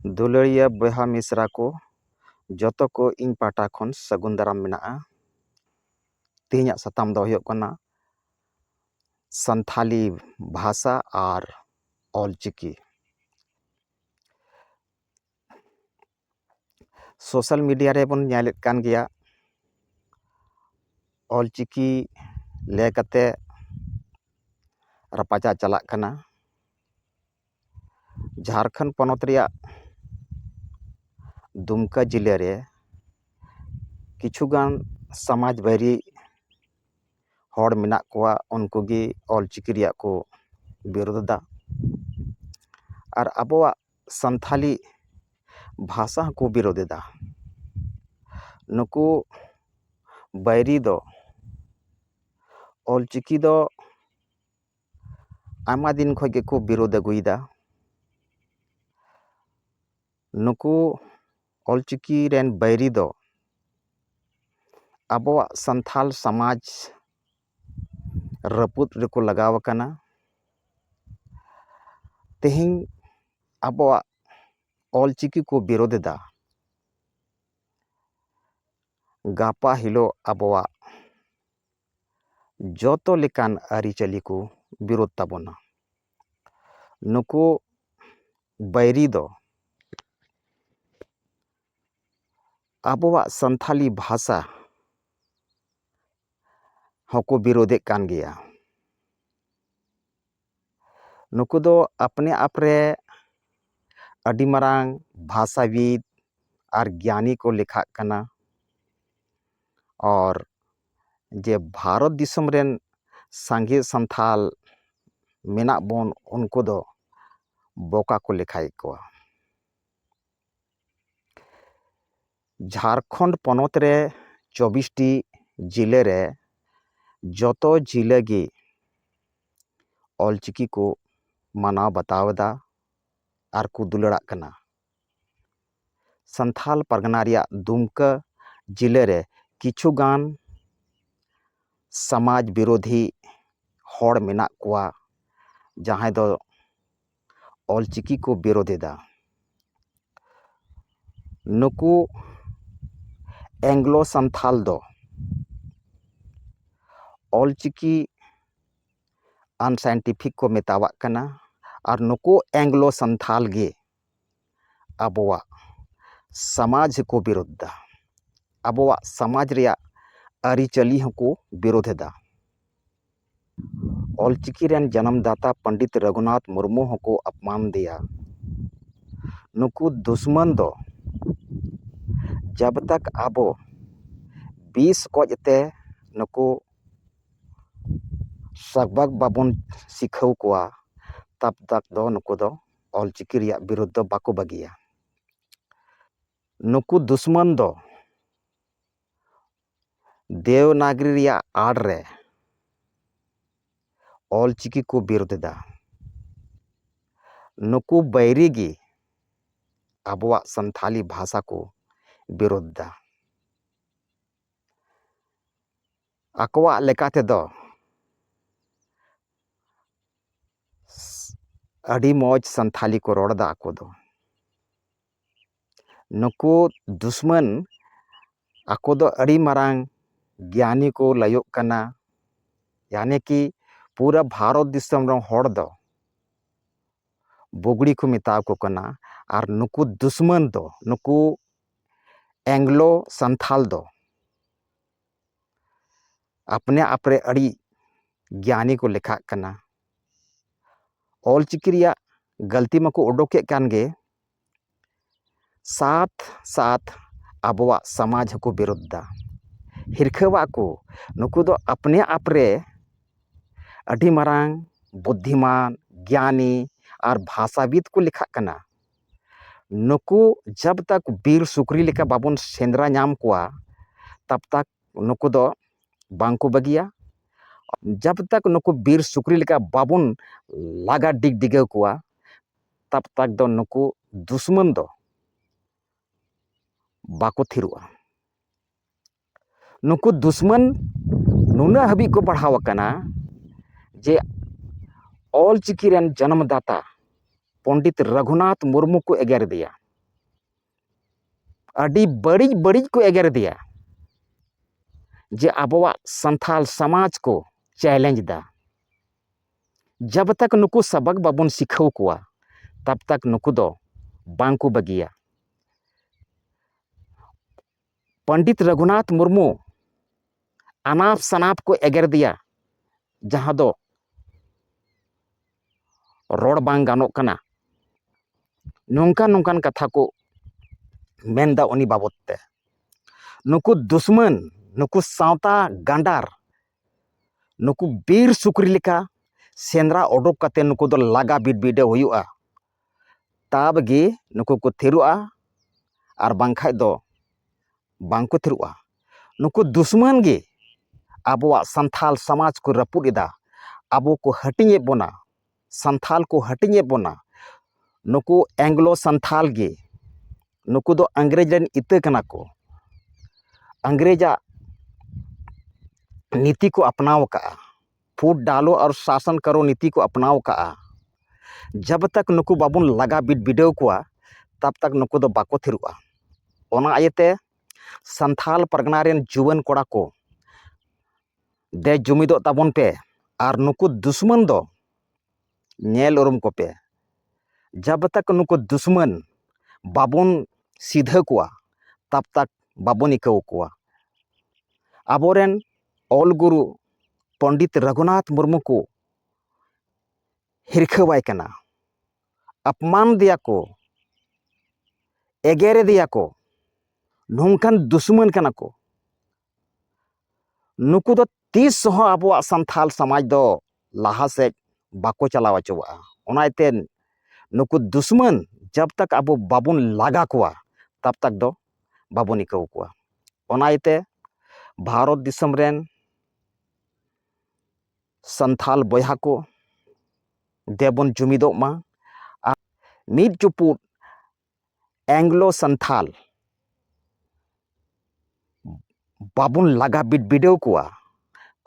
दुलड़िया बहा मिश्रा को जतो को इन पाटा खन सगुन दाराम मेनाआ। तेहना साताम दो हुयुग कना संथाली भाषा और ऑलचिकी। सोशल मीडिया रे बन नेलेत कान गया ऑलचिकी लेकते रपाचा चलाक कना। झारखंड पनत रिया दुमका जिले रे किछुगान समाज बैरी हड़ मेनाक कोआ उनको गी ऑलचिकी रिया को विरोध दा और अबोआ संथाली भाषा को विरोध दा। नुकु बैरी दो ऑलचिकी दो आमा दिन खो को विरोध अगुईदा। नुकु ऑलचिकी रेन बैरी दो अबोआ संथाल समाज रपुत रेको लगाव कना। तेहिं अबोआ ऑलचिकी को विरोध दा गापा हिलो अबोआ जोतो लेकान आरिचाली को विरोध ताबोना। नुकु बैरी दो अबोआ संथाली भाषा होको विरोधे कान गया। नुकु दो अपने आपरे अडी मरांग भाषाविद और ज्ञानी को लेखा कना और जे भारत दिसम रेन सांगे संथाल मेना बोन उनको दो बोका को लेखाई को। झारखंड पनत रे 24टी जिले रे जोतो जिले गी ऑलचिकी को मानाव बतावदा और को दुलड़ा कना। संथाल परगना रिया दुमका जिले रे किछुगान समाज विरोधी हड़ मेना कोआ जहां दो ऑलचिकी को विरोधेदा। नुकु एंग्लो संथाल दो ऑलचिकी अनसाइंटिफिक को मेतावा कना और नुकु एंग्लो संथाल गे अबोआ समाज को विरोध दा। अबोआ समाज रिया आरिचाली को विरोध दा। ऑलचिकी रेन जन्मदाता पंडित रघुनाथ मुर्मू को अपमान दिया। नुकु दुश्मन दो जब तक आबो 20 कोजते नुकु सबक बाबन सिखाव कोआ तब तक दो नुकु दो ऑलचिकी रिया विरोध दो बाको बगिया। नुकु दुश्मन दो देवनागरी रिया आड़ रे ऑलचिकी को विरोध दा। नुकु बैरी गी अबोआ संथाली भाषा को विरोध दा। अकवा लेकाते दो अड़ी मौज संथाली को रोड़ दा अको दो। नुकु दुश्मन अको दो अड़ी मरांग ज्ञानी को लयोग कना। यानी कि पूरा भारत दिसम रो हड़ दो बुगड़ी को मेताव को कना और नुकु दुश्मन दो नुकु एंग्लो संथाल दो अपने आपरे अड़ी ज्ञानी को लेखा कना। ऑलचिकी रिया गलती मको उडोके कान गे साथ साथ अबोआ समाज को विरोध दा। हिरखवा को नुकु दो अपने आपरे अड़ी मरांग बुद्धिमान ज्ञानी और भाषाविद को लेखा कना। नुकु जब तक बीर सुकरी लेका बाबन सेंद्रा नाम कोआ तब तक नुकु दो बांको बगिया। जब तक नुकु बीर सुकरी लेका बाबन लागा डिग डिगे कोआ तब तक दो नुकु दुश्मन दो बाको थिरुआ। नुकु दुश्मन नुना हबी को बढ़ाव कना जे ऑलचिकी रेन जन्मदाता पंडित रघुनाथ मुर्मू को एगेर दिया। ᱟᱹᱰᱤ ᱵᱟᱹᱲᱤᱡ ᱵᱟᱹᱲᱤᱡ ᱠᱚ ᱮᱜᱮᱨ ᱮᱫᱮᱭᱟ जे आबोवा संथाल समाज को चैलेंज दा। जब तक नुकु सबक बाबुन सिखाव कुआ तब तक नुकु दो बांको बगिया। पंडित रघुनाथ मुर्मू अनाप शनाप को एगेर दिया जहां दो रोड बांग गानोक कना। नोंकान नोंकान कथा को मेंदा उनी बाबत ते नुकु दुश्मन नुकु सावता गांडार नुकु बीर सुकरी लेका सेंद्रा ओडोक कते नुकु दो लागा बिडबिडे हुयुआ ताब गे नुकु को थिरुआ आर बांखाय दो बांको थिरुआ। नुकु दुश्मन गे आबोवा संथाल समाज को रपुद एदा, आबो को हटिंगे बोना, संथाल को हटिंगे बोना। नुकु एंग्लो संथाल गे नुकु दो अंग्रेज रेन इते कना को। अंग्रेजा नीति को अपनाव का, फूट डालो और शासन करो नीति को अपनाव का। जब तक नुकु बाबुन लगा बिडबिडेव कुआ तब तक नुकु दो बाको थिरुआ। ओना आयते संथाल परगना रेन जुवन कोड़ा को दे जुमिदो ताबुन पे आर नुकु दुश्मन दो नेल उरुम को पे। जब तक नुकु दुश्मन बाबुन सीधा कुआ तब तक बाबुन इकाव कुआ। आबोरेन ऑल गुरु पंडित रघुनाथ मुर्मू को हिरखवाय कना, अपमान दिया को, एगेरे दिया को। नोंकान दुश्मन कना को नुकु दो तीस हो आबोवा संथाल समाज दो लाहा से बाको चलावा चुआ। ओनाइते नुकु दुश्मन जब तक आबो बाबुन लागा कुआ तब तक दो बाबुन इकाव कुआ। ओनाइते भारत दिसम रेन संथाल बयहा को देबन जुमिदोग मा आ मिद चुपुद एंग्लो संथाल बाबुन लागा बिडबिडेव कुआ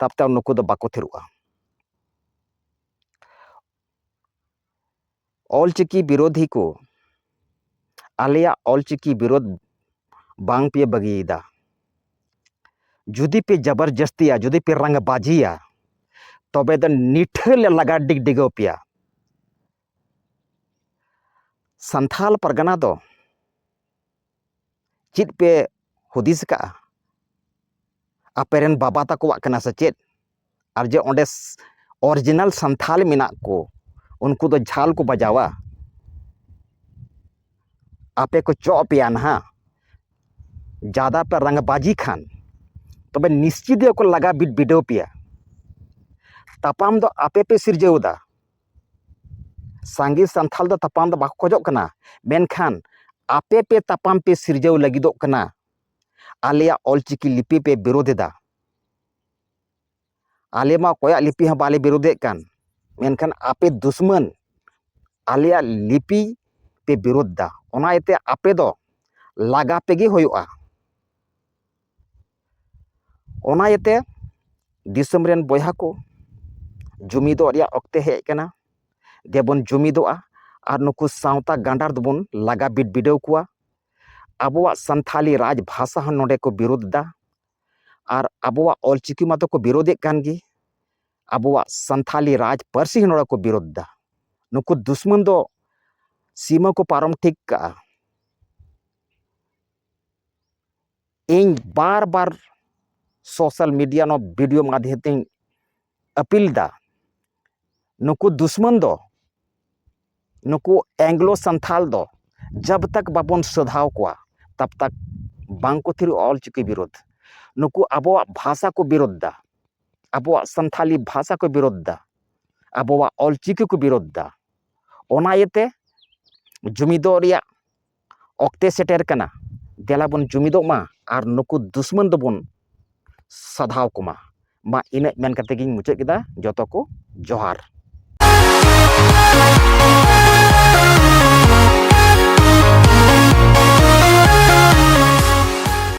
तब तक नुकु दो बाको थिरुआ। ऑलचिकी विरोधी को आलिया ऑलचिकी विरोध बांग पे बगीदा। जुदी पे जबरदस्तिया, जुदी पे रंगबाजिया तबे द निठल लगा डिगडिगो पिया। संथाल परगना दो चित पे हुदिस का आपेरन बाबा तको कना से चेत और जे ओंडे ओरिजिनल संथाल मिना को उनको दो झाल को बजावा आपे को चौ पिया ना ज़्यादा पे रंगबाजी खान तबे निश्चित को लगा बिडबिडो पिया। तापाम दो आपे पे सिरजेउदा सांगी संथाल दो तापाम दो बाको खोजो कना मेनखान आपे पे तापाम पे सिरजेउ लगिदो कना आलिया ऑलचिकी लिपि पे विरोधेदा। आले मा कोया लिपि हाँ बाले विरोधे कान मेनखान आपे दुश्मन आलिया लिपि पे विरोध दा। ओना एते आपे दो लागा पे गे होयुआ। ओना एते दिसम रेन बयहा को जुमिदो रिया ऑक्ते हेज कना देबन जुमिदोआ और नुकु सावता गांडार दोबन लागा बिडबिडेव कुआ। आबोवा संथाली राज भाषा हन नोडे को विरोध दा और आबोवा ऑलचिकी मातो को विरोधे कान गी। आबोवा संथाली राज पारसी हन नोडे को विरोध दा। नुकु दुश्मन दो सीमा को पारम ठीक का। इन बार बार सोशल मीडिया नो वीडियो माध्यम ते अपील दा नुकु दुश्मन दो नुकु एंग्लो संथाल दो जब तक बाबन सधाव कुआ तब तक बांको थिरु ऑलचिकी विरोध। नुकु आबोवा भाषा को विरोध दा, आबोवा संथाली भाषा को विरोध दा, आबोवा ऑलचिकी को विरोध दा। ओना येते जुमिदो रिया ऑक्ते सेटेर कना देला बन जुमिदो मा और नुकु दुश्मन दो बन सधाव कुमा मा इने मेन कते गिन मुचाद केदा। जतो को जोहार।